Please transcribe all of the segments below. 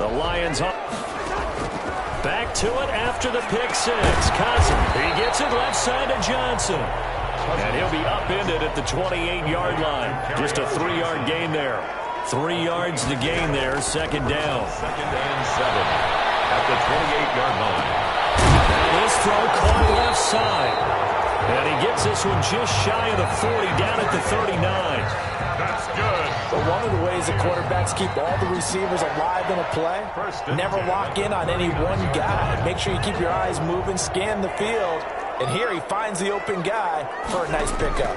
The Lions up. Back to it after the pick six. Cousins. He gets it left side to Johnson. And he'll be upended at the 28-yard line. Just a 3-yard gain there. 3 yards to gain there. Second down. 2nd and 7 at the 28-yard line. Now this throw caught left side. And he gets this one just shy of the 40, down at the 39. That's good. But one of the ways that quarterbacks keep all the receivers alive in a play, never lock in on any one guy. Make sure you keep your eyes moving, scan the field. And here he finds the open guy for a nice pickup.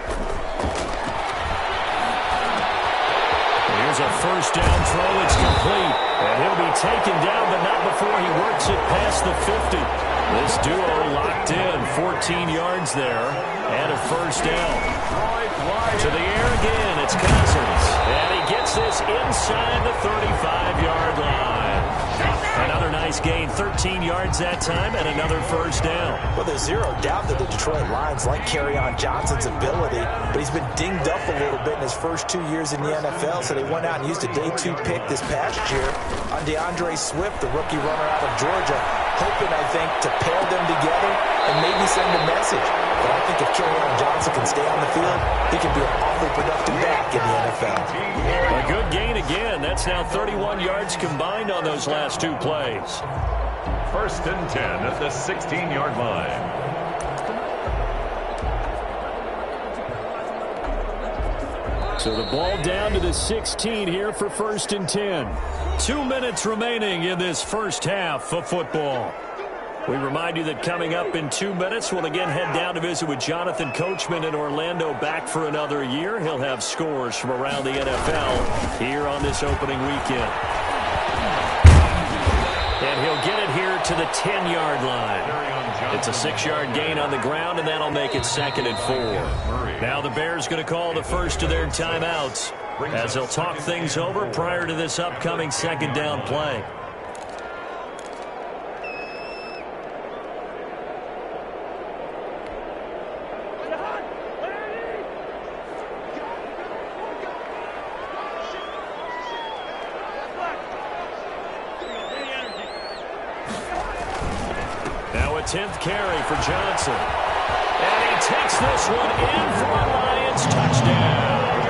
Here's a first down throw. It's complete. And he'll be taken down, but not before he works it past the 50. This duo locked in. 14 yards there. And a first down. To the air again. It's Cousins. And he gets this inside the 35-yard line. Another nice gain. 13 yards that time and another first down. Well, there's zero doubt that the Detroit Lions like Kerryon Johnson's ability, but he's been dinged up a little bit in his first 2 years in the NFL, so they went out and used a day 2 pick this past year on DeAndre Swift, the rookie runner out of Georgia, hoping, I think, to pair them together and maybe send a message. But I think if Kerryon Johnson can stay on the field, he can be an awfully productive back in the NFL. A good gain again. That's now 31 yards combined on those last 2 plays. 1st and 10 at the 16-yard line. So the ball down to the 16 here for 1st and 10. 2 minutes remaining in this first half of football. We remind you that coming up in 2 minutes, we'll again head down to visit with Jonathan Coachman in Orlando, back for another year. He'll have scores from around the NFL here on this opening weekend. And he'll get it here to the 10-yard line. It's a 6-yard gain on the ground, and that'll make it 2nd and 4. Now the Bears going to call the first of their timeouts as they'll talk things over prior to this upcoming 2nd down play. Now a 10th carry for Johnson. And he takes this one in for a Lions touchdown.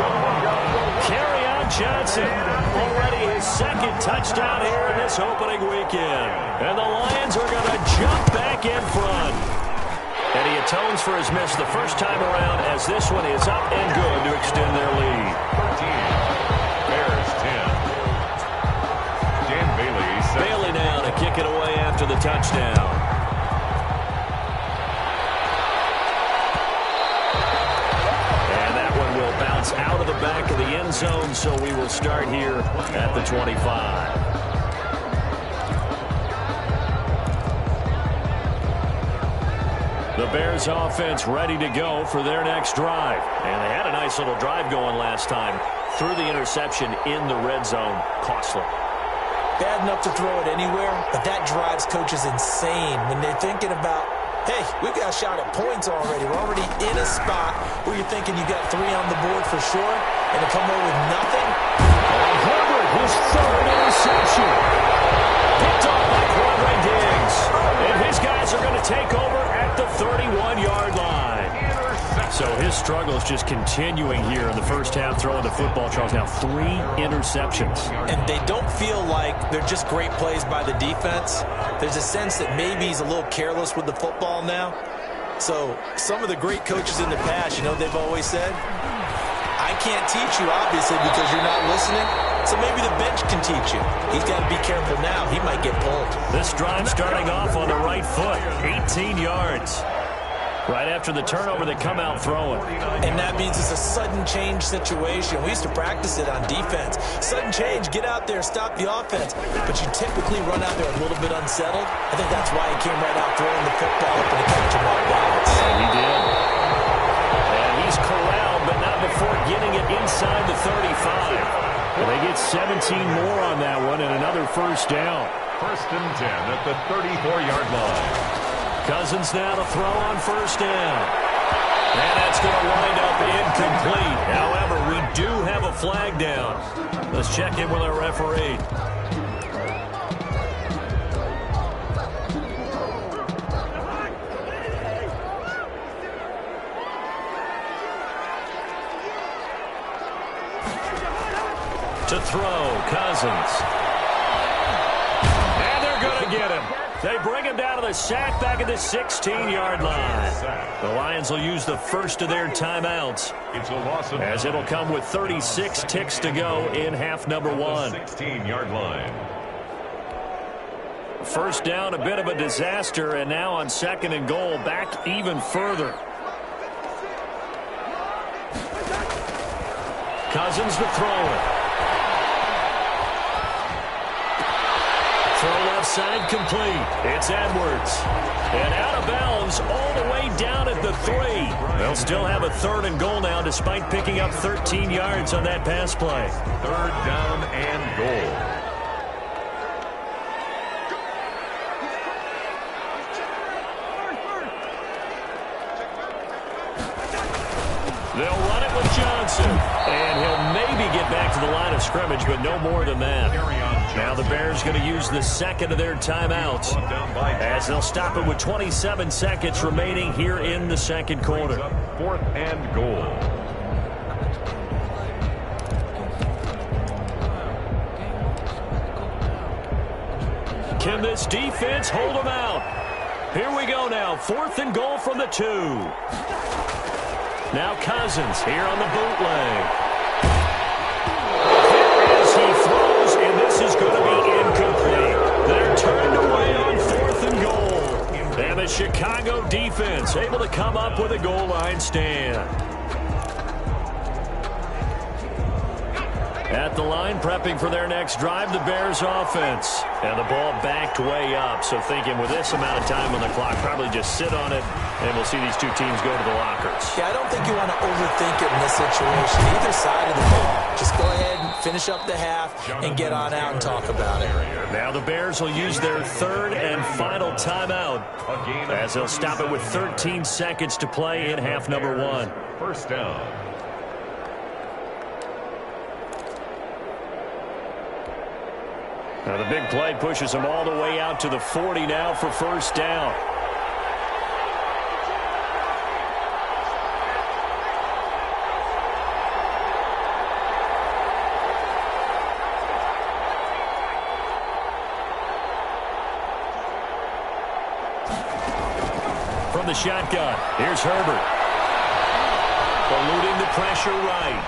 Kerryon Johnson, already his 2nd touchdown here in this opening weekend. And the Lions are going to jump back in front. And he atones for his miss the first time around as this one is up and good to extend their lead. 13. Bears 10. Dan Bailey. Bailey now to kick it away after the touchdown. Out of the back of the end zone, so we will start here at the 25. The Bears offense ready to go for their next drive. And they had a nice little drive going last time. Threw the interception in the red zone. Costly. Bad enough to throw it anywhere, but that drives coaches insane when they're thinking about, hey, we've got a shot at points already. We're already in a spot where you're thinking you got 3 on the board for sure, and to come away with nothing. Herbert, his 3rd interception. Picked off by Quadre Diggs. And his guys are going to take over at the 31-yard line. So his struggle is just continuing here in the first half, throwing the football. Charles, now 3 interceptions. And they don't feel like they're just great plays by the defense. There's a sense that maybe he's a little careless with the football now. So some of the great coaches in the past, you know they've always said, I can't teach you, obviously, because you're not listening. So maybe the bench can teach you. He's got to be careful now. He might get pulled. This drive starting off on the right foot. 18 yards. Right after the turnover, they come out throwing. And that means it's a sudden change situation. We used to practice it on defense. Sudden change, get out there, stop the offense. But you typically run out there a little bit unsettled. I think that's why he came right out throwing the football up and catch him off balance. And he did. And he's corralled, but not before getting it inside the 35. Well, they get 17 more on that one and another first down. 1st and 10 at the 34-yard line. Cousins now to throw on first down. And that's going to wind up incomplete. However, we do have a flag down. Let's check in with our referee. To throw, Cousins. And they're going to get him. They bring him down to the sack back at the 16-yard line. The Lions will use the first of their timeouts, as it'll come with 36 ticks to go in half number one. 16-yard line. First down, a bit of a disaster, and now on second and goal, back even further. Cousins to throw it. Throw left side complete. It's Edwards. And out of bounds all the way down at the 3. They'll still have a third and goal now despite picking up 13 yards on that pass play. Third down and goal. They'll run it with Johnson. And he'll maybe get back to the line of scrimmage, but no more than that. Now the Bears going to use the second of their timeouts, as they'll stop it with 27 seconds remaining here in the second quarter. Fourth and goal. Can this defense hold them out? Here we go now. Fourth and goal from the 2. Now Cousins here on the bootleg. As he throws, and this is going to be incomplete. They're turned away on fourth and goal. And the Chicago defense able to come up with a goal line stand. At the line, prepping for their next drive, the Bears offense. And the ball backed way up, so thinking with this amount of time on the clock, probably just sit on it, and we'll see these two teams go to the lockers. Yeah, I don't think you want to overthink it in this situation. Either side of the ball. Just go ahead and finish up the half and get on out and talk about it. Now the Bears will use their third and final timeout, as they'll stop it with 13 seconds to play in half number one. First down. Now the big play pushes them all the way out to the 40 now for first down. From the shotgun, here's Herbert. Eluding the pressure right.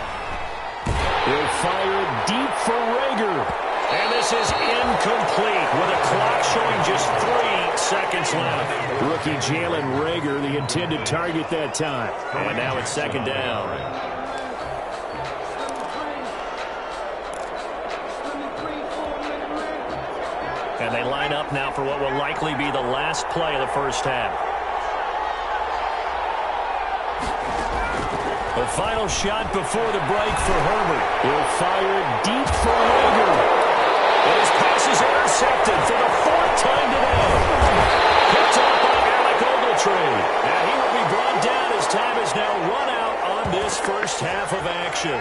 He'll fire it deep for Rager. And this is incomplete with a clock showing just 3 seconds left. Rookie Jalen Rager, the intended target that time. And now it's second down. And they line up now for what will likely be the last play of the first half. The final shot before the break for Herbert. He'll fire it deep for Rager. And his pass is intercepted for the 4th time today. Picked up by Alec Ogletree. And he will be brought down as time is now run out on this first half of action.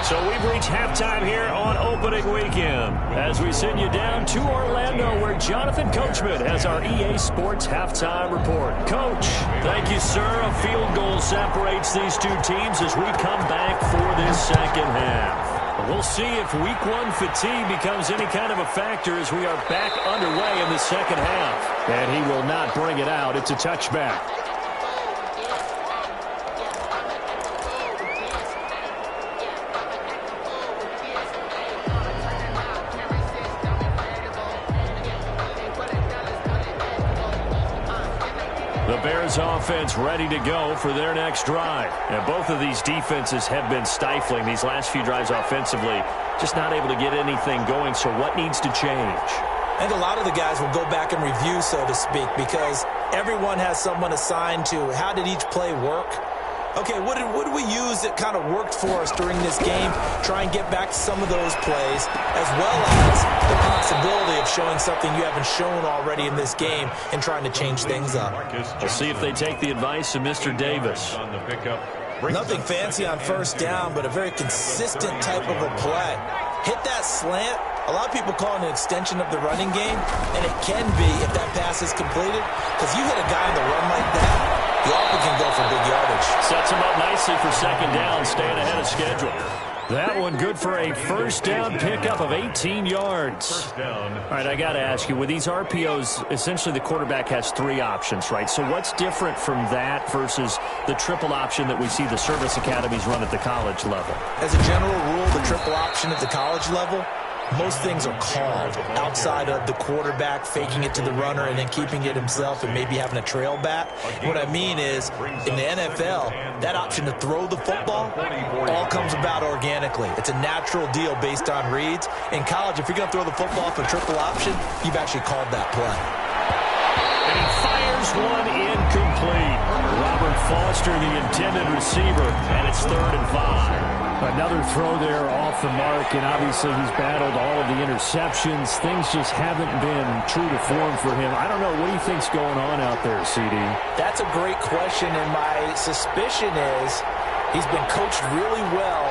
So we've reached halftime here on opening weekend, as we send you down to Orlando, where Jonathan Coachman has our EA Sports halftime report. Coach, thank you, sir. A field goal separates these two teams as we come back for this second half. We'll see if week one fatigue becomes any kind of a factor as we are back underway in the second half. And he will not bring it out. It's a touchback. The Bears offense ready to go for their next drive. And both of these defenses have been stifling these last few drives offensively. Just not able to get anything going. So what needs to change? I think a lot of the guys will go back and review, so to speak, because everyone has someone assigned to how did each play work. Okay, what did we use that kind of worked for us during this game? Try and get back to some of those plays, as well as the possibility of showing something you haven't shown already in this game and trying to change things up. We'll see if they take the advice of Mr. Davis. Nothing fancy on first down, but a very consistent type of a play. Hit that slant. A lot of people call it an extension of the running game, and it can be if that pass is completed, because you hit a guy on the run like that, you often can go for big yardage. Sets him up nicely for second down, staying ahead of schedule. That one good for a first down pickup of 18 yards. First down. All right, I got to ask you, with these RPOs, essentially the quarterback has 3 options, right? So what's different from that versus the triple option that we see the service academies run at the college level? As a general rule, the triple option at the college level, most things are called outside of the quarterback faking it to the runner and then keeping it himself and maybe having a trail back. What I mean is, in the NFL, that option to throw the football all comes about organically. It's a natural deal based on reads. In college, if you're going to throw the football for triple option, you've actually called that play. And he fires one incomplete. Robert Foster, the intended receiver, and it's 3rd and 5. Another throw there off the mark, and obviously he's battled all of the interceptions. Things just haven't been true to form for him. I don't know. What do you think's going on out there, CD? That's a great question, and my suspicion is he's been coached really well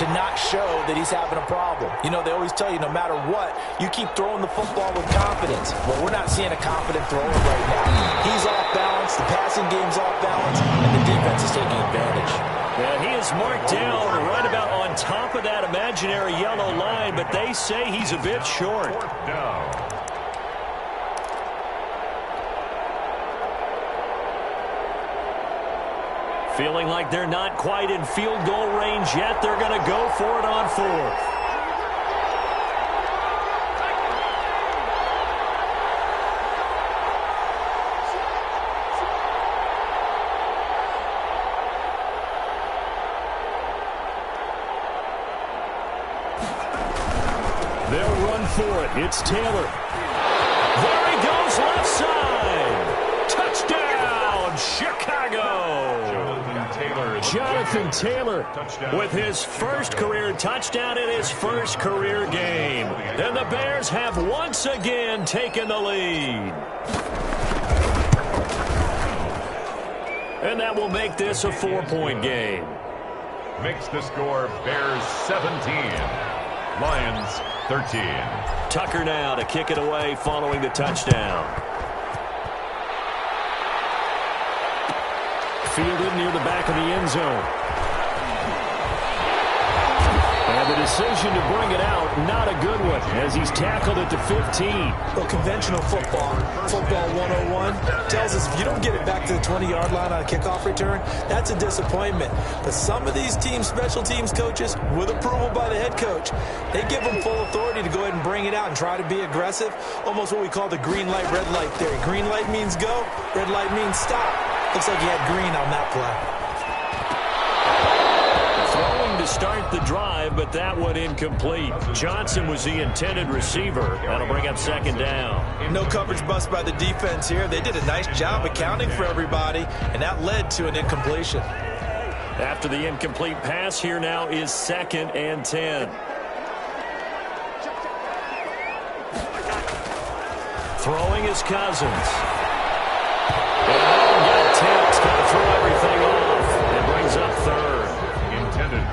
to not show that he's having a problem. You know, they always tell you no matter what, you keep throwing the football with confidence. Well, we're not seeing a confident thrower right now. He's off balance, the passing game's off balance, and the defense is taking advantage. And he is marked down right about on top of that imaginary yellow line, but they say he's a bit short. 4th down. Feeling like they're not quite in field goal range yet. They're going to go for it on 4th. They'll run for it. It's Taylor. There he goes, left side. Touchdown, Chicago. Jonathan Taylor with his first career touchdown in his first career game. And the Bears have once again taken the lead. And that will make this a 4-point game. Makes the score Bears 17. Lions 13. Tucker now to kick it away following the touchdown. Fielded near the back of the end zone. And the decision to bring it out, not a good one, as he's tackled at the 15. Well, conventional football 101, tells us if you don't get it back to the 20-yard line on a kickoff return, that's a disappointment. But some of these teams, special teams coaches, with approval by the head coach, they give them full authority to go ahead and bring it out and try to be aggressive, almost what we call the green light, red light theory. Green light means go, red light means stop. Looks like he had green on that play. Throwing to start the drive, but that one incomplete. Johnson was the intended receiver. That'll bring up 2nd down. No coverage bust by the defense here. They did a nice job accounting for everybody, and that led to an incompletion. After the incomplete pass, here now is 2nd and 10. Throwing is Cousins. Got tipped, got to throw everything off. It brings up 3rd.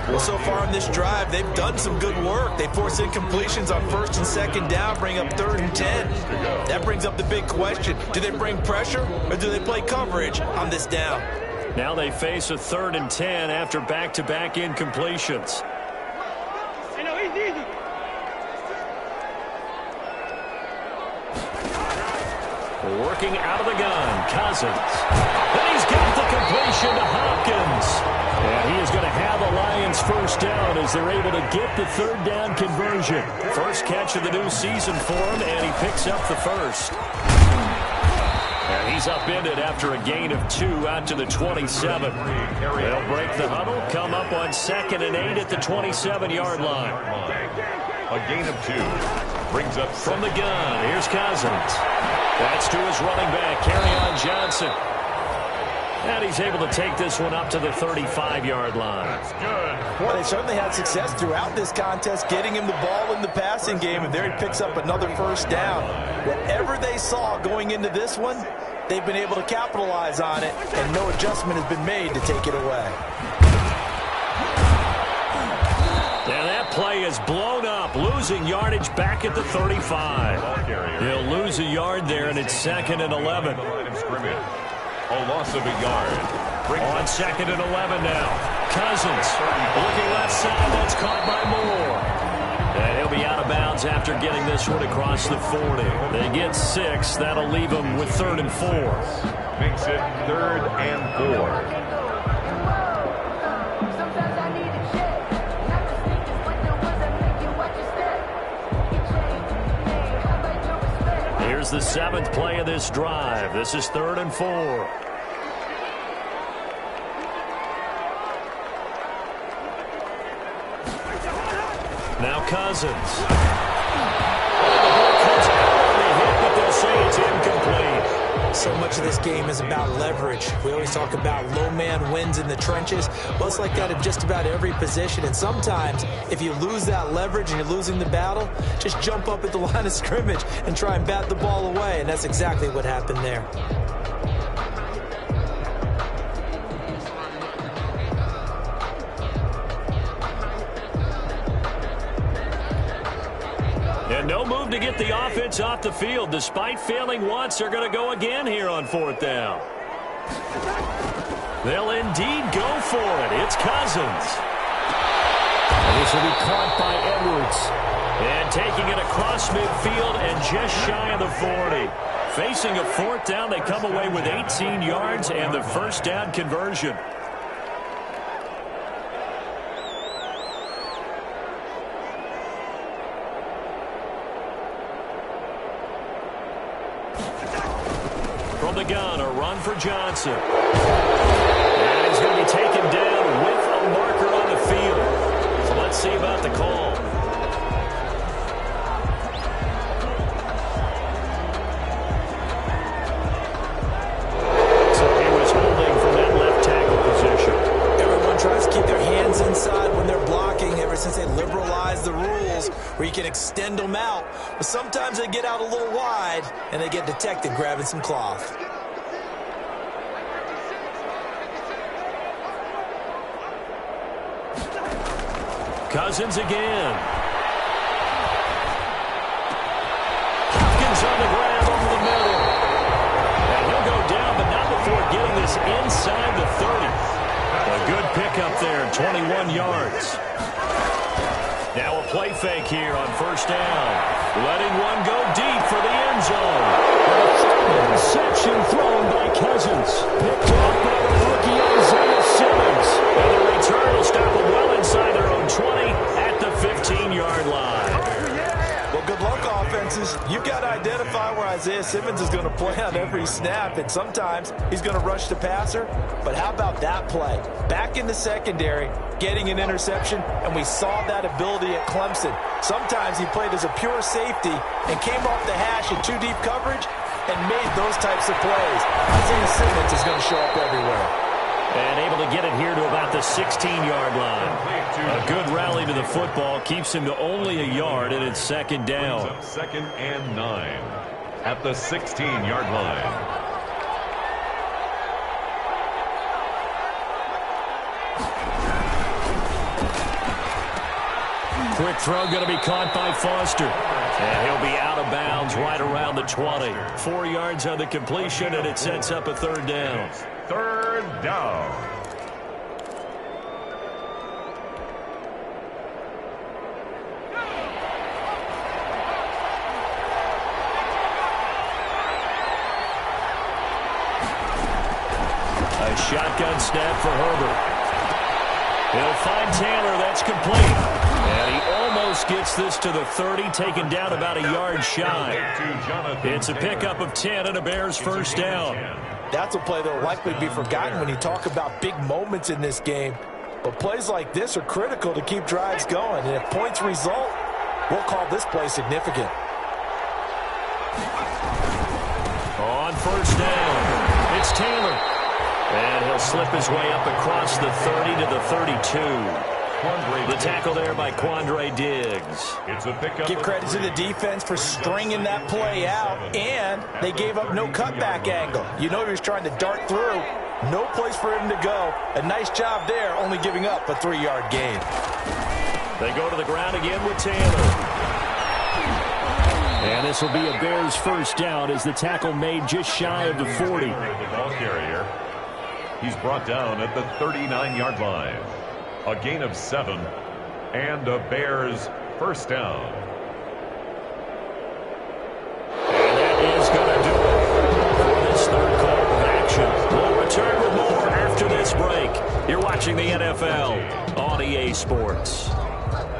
Well, so far on this drive, they've done some good work. They force incompletions on 1st and 2nd down, bring up 3rd and 10. That brings up the big question. Do they bring pressure or do they play coverage on this down? Now they face a 3rd and 10 after back-to-back incompletions. Working out of the gun, Cousins. And he's got the completion to Hopkins. And he is going to have a Lions first down as they're able to get the 3rd down conversion. First catch of the new season for him, and he picks up the first. And he's upended after a gain of 2 out to the 27. They'll break the huddle, come up on 2nd and 8 at the 27-yard line. A gain of 2 brings up from the gun. Here's Cousins. That's to his running back, Kerryon Johnson. And he's able to take this one up to the 35-yard line. That's good. Well, they certainly had success throughout this contest, getting him the ball in the passing game, and there he picks up another first down. Whatever they saw going into this one, they've been able to capitalize on it, and no adjustment has been made to take it away. And that play is blown up, losing yardage back at the 35. He'll lose a yard there, and it's 2nd and 11. A loss of a yard. On 2nd and 11 now. Cousins looking left side. That's caught by Moore. And he'll be out of bounds after getting this one across the 40. They get 6. That'll leave them with 3rd and 4. Makes it 3rd and 4. Here's the 7th play of this drive. This is 3rd and 4. Now Cousins. Comes out on the hit, but they'll say it's incomplete. So much of this game is about leverage. We always talk about low man wins in the trenches. Well, it's like that in just about every position. And sometimes, if you lose that leverage and you're losing the battle, just jump up at the line of scrimmage and try and bat the ball away. And that's exactly what happened there. And no move to get the offense off the field. Despite failing once, they're going to go again here on 4th down. They'll indeed go for it. It's Cousins. And this will be caught by Edwards. And taking it across midfield and just shy of the 40. Facing a 4th down, they come away with 18 yards and the 1st down conversion. From the gun, a run for Johnson. And he's going to be taken down with a marker on the field. So let's see about the call. So he was holding from that left tackle position. Everyone tries to keep their hands inside when they're blocking ever since they liberalized the rules where you can extend them out. But sometimes they get out a little wide and they get detected grabbing some cloth. Cousins again. Hopkins on the grab over the middle. And he'll go down, but not before getting this inside the 30. A good pickup there, 21 yards. Now a play fake here on 1st down. Letting one go deep for the end zone. Interception thrown by Cousins. Picked off by the rookie Isaiah Simmons. And the return will stop them well inside their own 20 at the 15-yard line. Well, good luck, offenses. You've got to identify where Isaiah Simmons is going to play on every snap, and sometimes he's going to rush the passer. But how about that play? Back in the secondary, getting an interception, and we saw that ability at Clemson. Sometimes he played as a pure safety and came off the hash in 2 deep coverage and made those types of plays. Isaiah Simmons is going to show up everywhere. And able to get it here to about the 16-yard line. A good rally to the football keeps him to only a yard, and it's 2nd down. 2nd and 9 at the 16-yard line. Quick throw going to be caught by Foster. And he'll be out of bounds right around the 20. 4 yards on the completion, and it sets up a 3rd down. 3rd down. A shotgun snap for Herbert. He'll find Taylor. That's complete. And he almost gets this to the 30, taken down about a yard shy. It's a pickup of 10 and a Bears 1st down. That's a play that will likely be forgotten when you talk about big moments in this game. But plays like this are critical to keep drives going. And if points result, we'll call this play significant. On 1st down, it's Taylor. And he'll slip his way up across the 30 to the 32. The tackle there by Quandre Diggs. Give credit to the defense for stringing that play out, and they gave up no cutback angle. You know he was trying to dart through. No place for him to go. A nice job there, only giving up a 3-yard gain. They go to the ground again with Taylor. And this will be a Bears 1st down as the tackle made just shy of the 40. The ball carrier. He's brought down at the 39-yard line. A gain of 7 and a Bears first down. And that is going to do it for this third quarter of action. We'll return with more after this break. You're watching the NFL on EA Sports.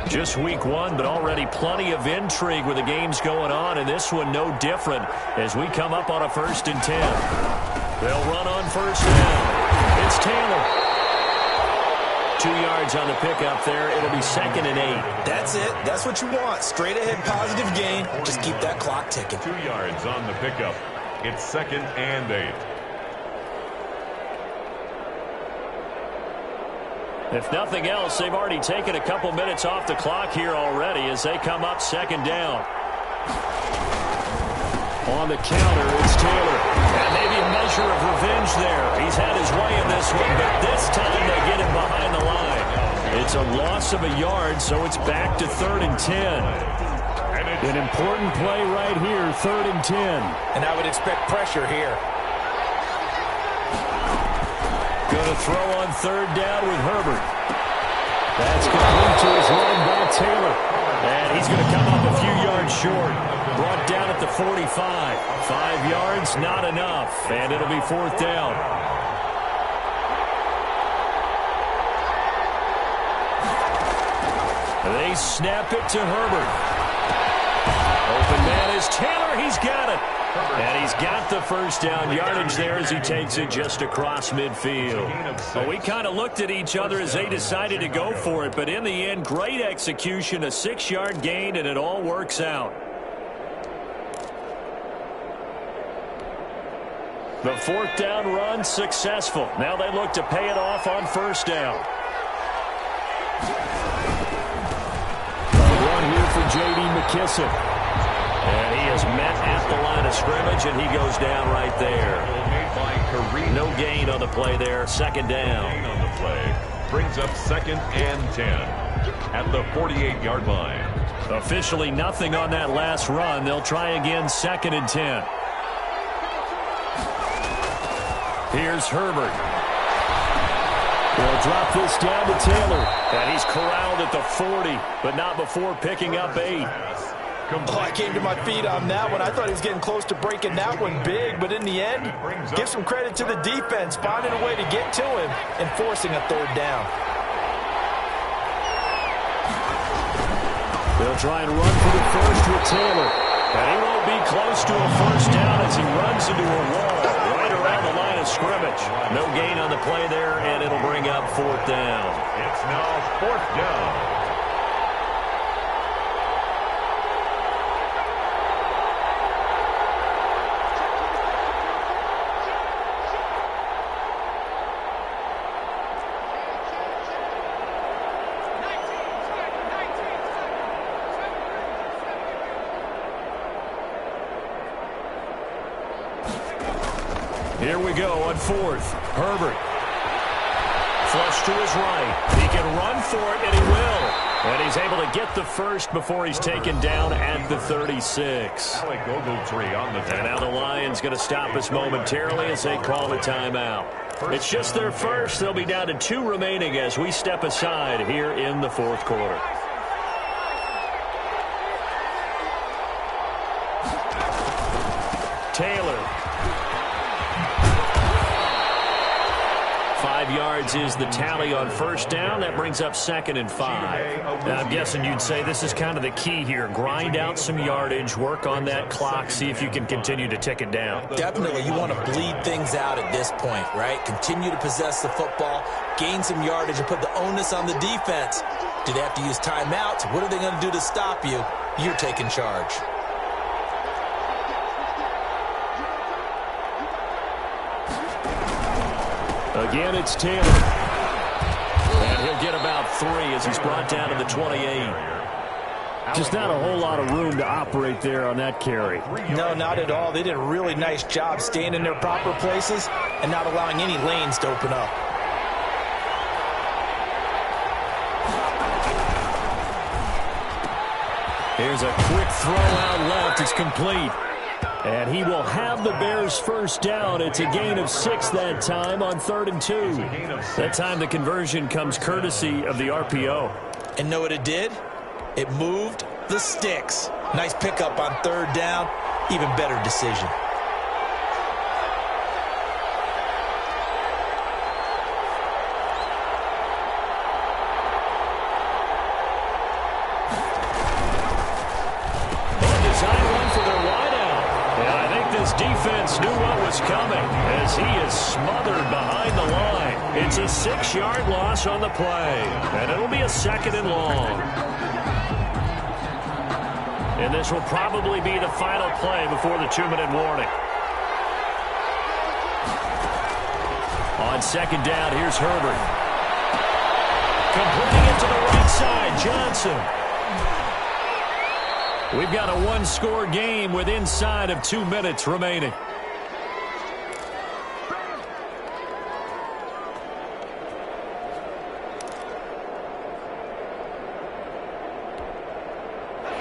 Just week 1, but already plenty of intrigue with the games going on, and this one no different as we come up on a 1st and 10. They'll run on first down. It's Taylor. 2 yards on the pickup there. It'll be 2nd and 8. That's it. That's what you want. Straight ahead positive gain. Just keep that clock ticking. 2 yards on the pickup. It's 2nd and 8. If nothing else, they've already taken a couple minutes off the clock here already as they come up 2nd down. On the counter, it's Taylor. And maybe a measure of revenge there. He's had his way in this one, but this time they get him behind the line. It's a loss of a yard, so it's back to 3rd and 10. An important play right here, 3rd and 10. And I would expect pressure here. Going to throw on 3rd down with Herbert. That's complete to his run by Taylor. And he's going to come up a few yards short. Brought down at the 45. 5 yards, not enough. And it'll be 4th down. They snap it to Herbert. Open man is Taylor. He's got it. And he's got the first down yardage there as he takes it just across midfield. Well, we kind of looked at each other as they decided to go for it, but in the end, great execution, a 6-yard gain, and it all works out. The 4th down run successful. Now they look to pay it off on first down. A run here for J.D. McKissick. And he is met at the line of scrimmage, and he goes down right there. No gain on the play there. 2nd down. On the play brings up 2nd and 10 at the 48-yard line. Officially nothing on that last run. They'll try again 2nd and 10. Here's Herbert. They'll drop this down to Taylor. And he's corralled at the 40, but not before picking up 8. Oh, I came to my feet on that one. I thought he was getting close to breaking that one big, but in the end, give some credit to the defense, finding a way to get to him and forcing a 3rd down. They'll try and run for the first with Taylor. And he won't be close to a first down as he runs into a wall right around the line of scrimmage. No gain on the play there, and it'll bring up 4th down. It's now 4th down. Here we go on 4th. Herbert. Flush to his right. He can run for it, and he will. And he's able to get the first before he's taken down at the 36. Alec Ogletree on the and now the Lions going to stop us momentarily as they call a timeout. It's just their first. They'll be down to 2 remaining as we step aside here in the 4th quarter. Taylor. 5 yards is the tally on first down. That brings up 2nd and 5. Now, I'm guessing you'd say this is kind of the key here. Grind out some yardage, work on that clock, see if you can continue to tick it down. Definitely. You want to bleed things out at this point, right? Continue to possess the football, gain some yardage, and put the onus on the defense. Do they have to use timeouts? What are they going to do to stop you? You're taking charge. Again, it's Taylor. And he'll get about 3 as he's brought down to the 28. Just not a whole lot of room to operate there on that carry. No, not at all. They did a really nice job staying in their proper places and not allowing any lanes to open up. Here's a quick throw out left. It's complete. And he will have the Bears first down. It's a gain of 6 that time on 3rd and 2. That time the conversion comes courtesy of the RPO. And know what it did? It moved the sticks. Nice pickup on 3rd down. Even better decision. Defense knew what was coming as he is smothered behind the line. It's a 6-yard loss on the play, and it'll be a 2nd and long. And this will probably be the final play before the 2-minute warning. On 2nd down, here's Herbert. Completing it to the right side, Johnson. We've got a 1-score game with inside of 2 minutes remaining.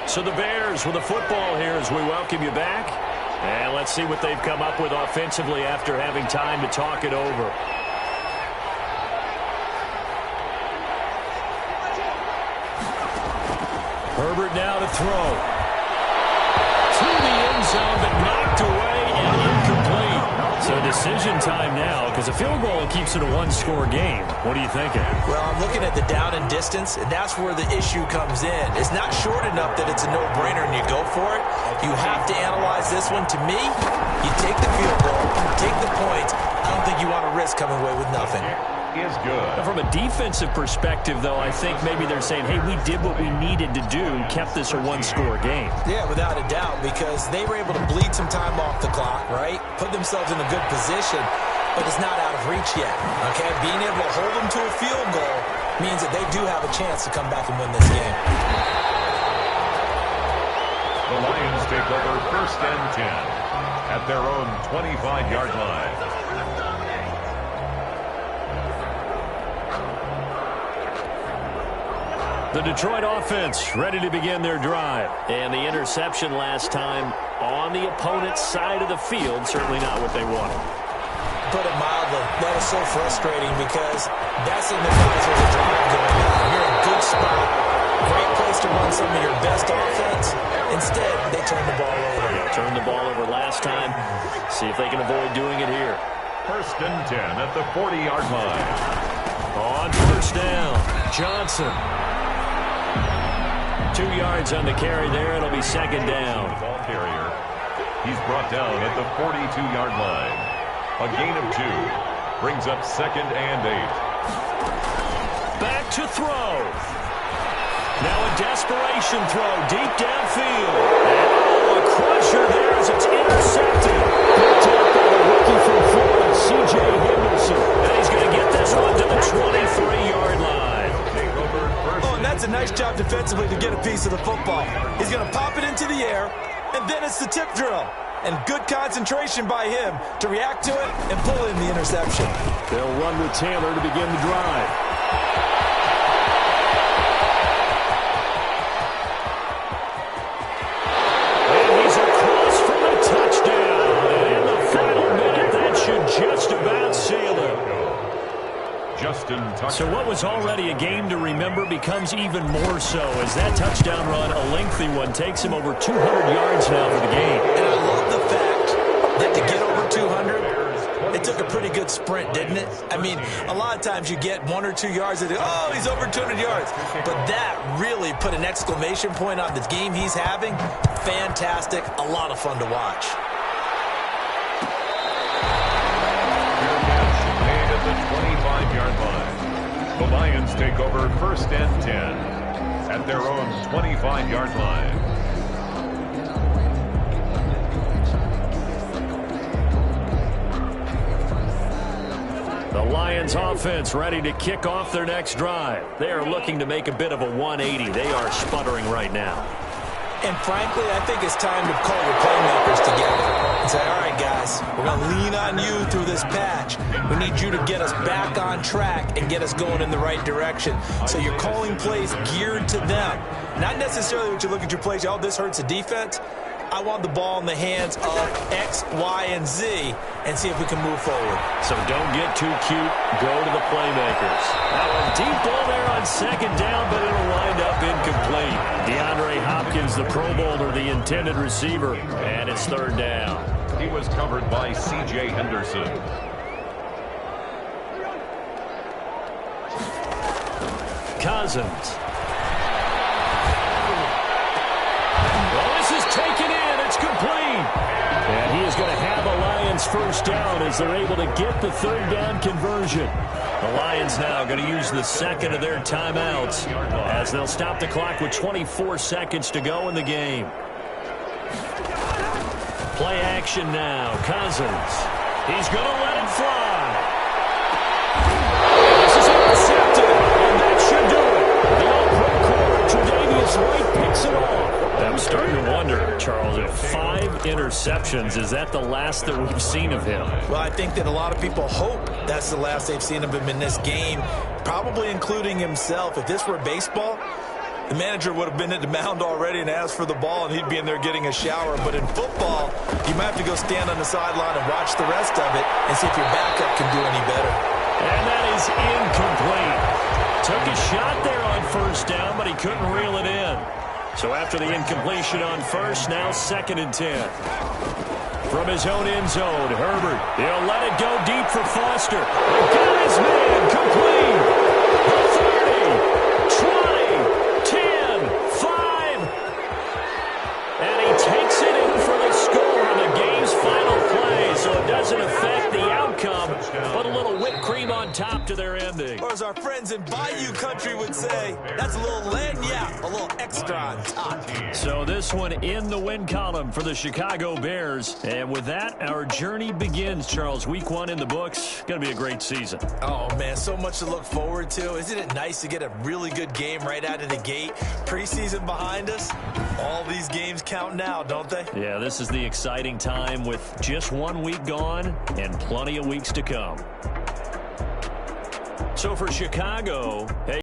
So the Bears with the football here as we welcome you back. And let's see what they've come up with offensively after having time to talk it over. Herbert now to throw. To the end zone, but knocked away and incomplete. So decision time now, because a field goal keeps it a 1-score game. What are you thinking? Well, I'm looking at the down and distance, and that's where the issue comes in. It's not short enough that it's a no-brainer and you go for it. You have to analyze this one. To me, you take the field goal, take the points. I don't think you want to risk coming away with nothing. Is good. From a defensive perspective, though, I think maybe they're saying, hey, we did what we needed to do, kept this a 1-score game. Yeah, without a doubt, because they were able to bleed some time off the clock, right? Put themselves in a good position, but it's not out of reach yet, okay? Being able to hold them to a field goal means that they do have a chance to come back and win this game. The Lions take over 1st and 10 at their own 25-yard line. The Detroit offense ready to begin their drive. And the interception last time on the opponent's side of the field, certainly not what they wanted. Put it mildly, that is so frustrating because that signifies there's a drive going on. You're in a good spot, great place to run some of your best offense. Instead, they turn the ball over. Yeah, turned the ball over last time. See if they can avoid doing it here. 1st and 10 at the 40-yard line. On 1st down, Johnson. 2 yards on the carry there. It'll be 2nd down. The ball carrier. He's brought down at the 42-yard line. A gain of 2. Brings up 2nd and 8. Back to throw. Now a desperation throw deep downfield. And a crusher there as it's intercepted. Picked up by the rookie from Florida, C.J. Henderson. And he's going to get this one to the 23-yard line. Oh, and that's a nice job defensively to get a piece of the football. He's going to pop it into the air, and then it's the tip drill. And good concentration by him to react to it and pull in the interception. They'll run with Taylor to begin the drive. And he's across for the touchdown. And in the final minute, that should just about seal it. So what was already a game to remember becomes even more so as that touchdown run, a lengthy one, takes him over 200 yards now for the game. And I love the fact that to get over 200, it took a pretty good sprint, didn't it? I mean, a lot of times you get 1 or 2 yards and oh, he's over 200 yards. But that really put an exclamation point on the game he's having. Fantastic. A lot of fun to watch. The 25-yard line. The Lions take over 1st and 10 at their own 25-yard line. The Lions offense ready to kick off their next drive. They are looking to make a bit of a 180. They are sputtering right now. And frankly, I think it's time to call your playmakers together and say, all right, guys, we're going to lean on you through this patch. We need you to get us back on track and get us going in the right direction. So you're calling plays geared to them. Not necessarily what you look at your plays, oh, this hurts the defense. I want the ball in the hands of X, Y, and Z and see if we can move forward. So don't get too cute. Go to the playmakers. Now a deep ball there on second down, but it'll wind up incomplete. DeAndre Hopkins, the Pro Bowler, the intended receiver, and it's third down. He was covered by C.J. Henderson. Cousins. Well, this is taken in. It's complete. And he is going to have a Lions first down as they're able to get the third down conversion. The Lions now going to use the second of their timeouts as they'll stop the clock with 24 seconds to go in the game. Play action now. Cousins. He's going to let it fly. This is intercepted, and that should do it. The all-pro corner, Tre'Davious White, picks it off. I'm starting to wonder, Charles, if 5 interceptions, is that the last that we've seen of him? Well, I think that a lot of people hope that's the last they've seen of him in this game, probably including himself. If this were baseball, the manager would have been at the mound already and asked for the ball, and he'd be in there getting a shower. But in football, you might have to go stand on the sideline and watch the rest of it and see if your backup can do any better. And that is incomplete. Took a shot there on first down, but he couldn't reel it in. So after the incompletion on first, now 2nd and 10. From his own end zone, Herbert. He'll let it go deep for Foster. Got his man, complete. The 30, 20, 10, 5. And he takes it in for the score on the game's final play. So it doesn't affect the outcome, but a little whipped cream on top to their ending. Or as our friends in Bayou Country would say, that's a little lagniappe, a little extra on top. So this one in the win column for the Chicago Bears. And with that, our journey begins, Charles. Week 1 in the books. Going to be a great season. Oh, man, so much to look forward to. Isn't it nice to get a really good game right out of the gate? Preseason behind us. All these games count now, don't they? Yeah, this is the exciting time with just 1 week gone and plenty of weeks to come. So for Chicago, hey.